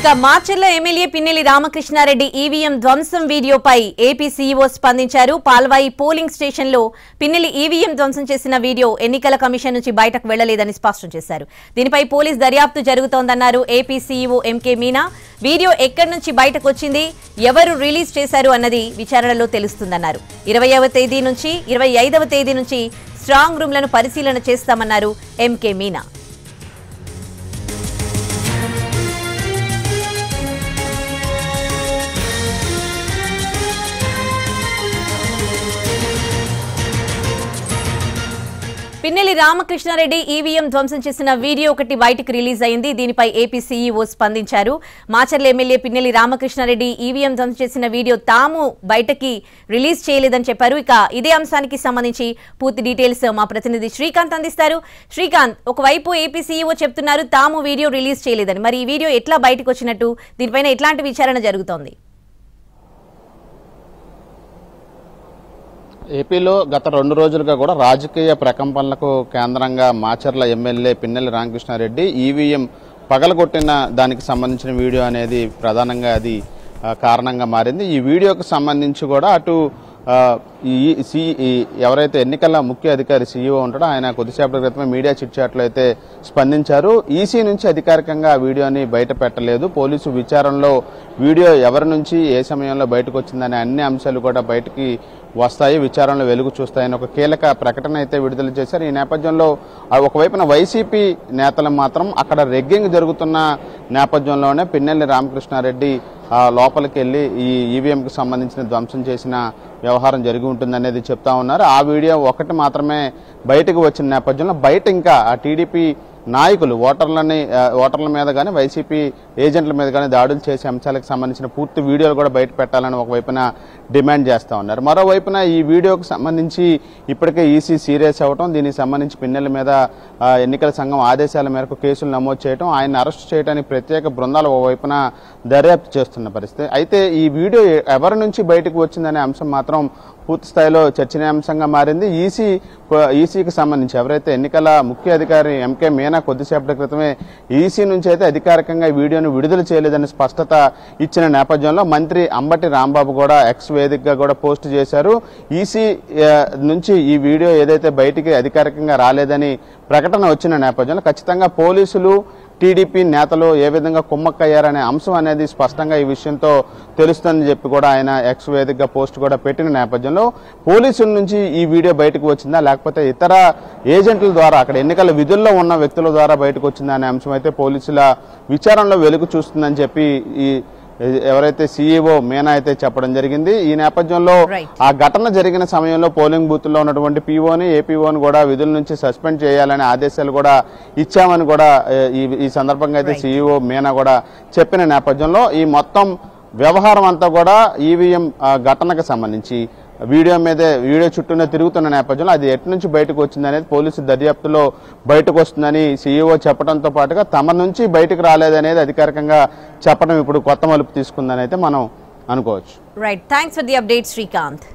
ఇక Macherla MLA Pinnelli Ramakrishna Reddy EVM ధ్వంసం వీడియోపై ఏపీ సీఈఓ స్పందించారు. పాల్వాయి పోలింగ్ స్టేషన్లో పిన్నెల్లి ఈవీఎం ధ్వంసం చేసిన వీడియో ఎన్నికల కమిషన్ నుంచి బయటకు వెళ్లలేదని స్పష్టం చేశారు. దీనిపై పోలీస్ దర్యాప్తు జరుగుతోందన్నారు AP CEO MK Meena. Video ఎక్కడి నుంచి బయటకు వచ్చింది, ఎవరు రిలీజ్ చేశారు అన్నది విచారణలో తెలుస్తుందన్నారు. 20వ తేదీ నుంచి 25వ తేదీ నుంచి స్ట్రాంగ్ రూమ్లను పరిశీలన చేస్తామన్నారు ఎంకే మీనా. పిన్నెల్లి రామకృష్ణారెడ్డి ఈవీఎం ధ్వంసం చేసిన వీడియో ఒకటి బయటకు రిలీజ్ అయింది. దీనిపై ఏపీ సీఈఓ స్పందించారు. మాచర్ల ఎమ్మెల్యే పిన్నెల్లి రామకృష్ణారెడ్డి ఈవీఎం ధ్వంసం చేసిన వీడియో తాము బయటకి రిలీజ్ చేయలేదని చెప్పారు. ఇక ఇదే అంశానికి సంబంధించి పూర్తి డీటెయిల్స్ మా ప్రతినిధి శ్రీకాంత్ అందిస్తారు. శ్రీకాంత్, ఒకవైపు ఏపీ సీఈఓ చెప్తున్నారు తాము వీడియో రిలీజ్ చేయలేదని, మరి ఈ వీడియో ఎట్లా బయటకు వచ్చినట్టు, దీనిపైన ఎట్లాంటి విచారణ జరుగుతోంది? ఏపీలో గత 2 రోజులుగా కూడా రాజకీయ ప్రకంపనలకు కేంద్రంగా మాచర్ల ఎమ్మెల్యే పిన్నెల్లి రామకృష్ణారెడ్డి ఈవీఎం పగలగొట్టిన దానికి సంబంధించిన వీడియో అనేది ప్రధానంగా అది కారణంగా మారింది. ఈ వీడియోకు సంబంధించి కూడా అటు ఎవరైతే ఎన్నికల ముఖ్య అధికారి సీఈఓ ఉంటాడో ఆయన కొద్దిసేపటి క్రితమే మీడియా చిట్ చాట్లో అయితే స్పందించారు. ఈసీ నుంచి అధికారికంగా ఆ వీడియోని బయట పెట్టలేదు. పోలీసు విచారణలో వీడియో ఎవరి నుంచి ఏ సమయంలో బయటకు వచ్చిందనే అన్ని అంశాలు కూడా బయటికి వస్తాయి, విచారణలో వెలుగు చూస్తాయని ఒక కీలక ప్రకటన అయితే విడుదల చేశారు. ఈ నేపథ్యంలో ఒకవైపున వైసీపీ నేతలు మాత్రం అక్కడ రెగ్గింగ్ జరుగుతున్న నేపథ్యంలోనే పిన్నెల్లి రామకృష్ణారెడ్డి లోపలికి వెళ్లి ఈ ఈవీఎంకి సంబంధించిన ధ్వంసం చేసిన వ్యవహారం జరిగి ఉంటుందనేది చెప్తా ఉన్నారు. ఆ వీడియో ఒకటి మాత్రమే బయటకు వచ్చిన నేపథ్యంలో బయట ఇంకా ఆ టీడీపీ నాయకులు ఓటర్ల మీద కానీ వైసీపీ ఏజెంట్ల మీద కానీ దాడులు చేసే అంశాలకు సంబంధించిన పూర్తి వీడియోలు కూడా బయట పెట్టాలని ఒకవైపున డిమాండ్ చేస్తూ ఉన్నారు. మరోవైపున ఈ వీడియోకు సంబంధించి ఇప్పటికే ఈసీ సీరియస్ అవ్వటం, దీనికి సంబంధించి పిన్నెల్లి మీద ఎన్నికల సంఘం ఆదేశాల మేరకు కేసులు నమోదు చేయడం, ఆయన అరెస్ట్ చేయడానికి ప్రత్యేక బృందాలు ఓవైపున దర్యాప్తు చేస్తున్న పరిస్థితి. అయితే ఈ వీడియో ఎవరి నుంచి బయటకు వచ్చిందనే అంశం మాత్రం పూర్తి స్థాయిలో చర్చనీయాంశంగా మారింది. ఈసీకి సంబంధించి ఎవరైతే ఎన్నికల ముఖ్య అధికారి ఎంకే మీనా కొద్దిసేపటి క్రితమే ఈసీ నుంచి అయితే అధికారికంగా ఈ వీడియోను విడుదల చేయలేదని స్పష్టత ఇచ్చిన నేపథ్యంలో మంత్రి అంబటి రాంబాబు కూడా ఎక్స్ వేదికగా కూడా పోస్ట్ చేశారు. ఈసీ నుంచి ఈ వీడియో ఏదైతే బయటికి అధికారికంగా రాలేదని ప్రకటన వచ్చిన నేపథ్యంలో ఖచ్చితంగా పోలీసులు టీడీపీ నేతలు ఏ విధంగా కుమ్మక్కయ్యారనే అంశం అనేది స్పష్టంగా ఈ విషయంతో తెలుస్తుందని చెప్పి కూడా ఆయన ఎక్స్ వేదికగా పోస్ట్ కూడా పెట్టిన నేపథ్యంలో పోలీసుల నుంచి ఈ వీడియో బయటకు వచ్చిందా లేకపోతే ఇతర ఏజెంట్ల ద్వారా అక్కడ ఎన్నికల విధుల్లో ఉన్న వ్యక్తుల ద్వారా బయటకు వచ్చిందా అనే అంశం అయితే పోలీసుల విచారణలో వెలుగు చూస్తుందని చెప్పి ఈ ఎవరైతే సీఈఓ మీనా అయితే చెప్పడం జరిగింది. ఈ నేపథ్యంలో ఆ ఘటన జరిగిన సమయంలో పోలింగ్ బూత్ లో ఉన్నటువంటి పీఓని ఏపీఓని కూడా విధుల నుంచి సస్పెండ్ చేయాలనే ఆదేశాలు కూడా ఇచ్చామని కూడా ఈ సందర్భంగా అయితే సీఈఓ మీనా కూడా చెప్పిన నేపథ్యంలో ఈ మొత్తం వ్యవహారం అంతా కూడా ఈవీఎం ఘటనకు సంబంధించి వీడియో చుట్టూనే తిరుగుతున్న నేపథ్యంలో అది ఎటు నుంచి బయటకు వచ్చిందనేది పోలీసు దర్యాప్తులో బయటకు వస్తుందని సీఈఓ చెప్పడంతో పాటుగా తమ నుంచి బయటకు రాలేదనేది అధికారికంగా చెప్పడం ఇప్పుడు కొత్త మలుపు తీసుకుందని అయితే మనం అనుకోవచ్చు. Right, thanks for the update Srikanth.